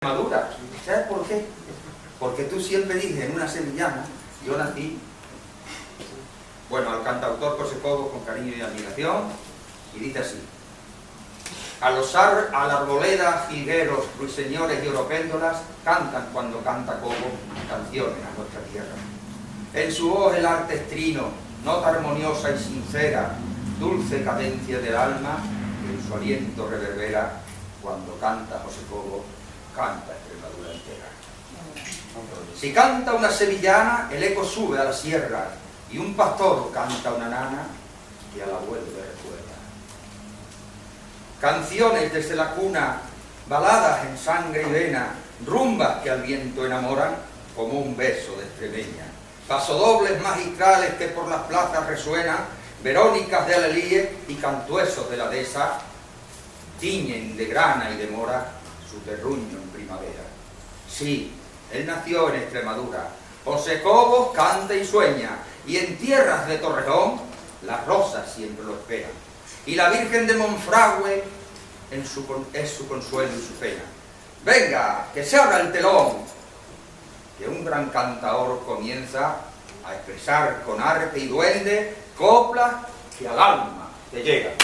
Madura. ¿Sabes por qué? Porque tú siempre dices en una sevillana, yo nací, bueno, al cantautor José Cobo con cariño y admiración, y dice así: a los arboledas, jilgueros, ruiseñores y oropéndolas cantan cuando canta Cobo canciones a nuestra tierra. En su voz el arte estrino, nota armoniosa y sincera, dulce cadencia del alma, y en su aliento reverbera cuando canta José Cobo, canta Extremadura entera. Si canta una sevillana, el eco sube a la sierra, y un pastor canta una nana que a la vuelve recuerda. Canciones desde la cuna, baladas en sangre y vena, rumbas que al viento enamoran como un beso de extremeña, pasodobles magistrales que por las plazas resuenan, verónicas de alelíes y cantuesos de la dehesa, tiñen de grana y de mora su terruño en primavera. Sí, él nació en Extremadura. José Cobo canta y sueña, y en tierras de Torrejón las rosas siempre lo esperan. Y la Virgen de Monfragüe es su consuelo y su pena. Venga, que se abra el telón, que un gran cantaor comienza a expresar con arte y duende coplas que al alma te llegan.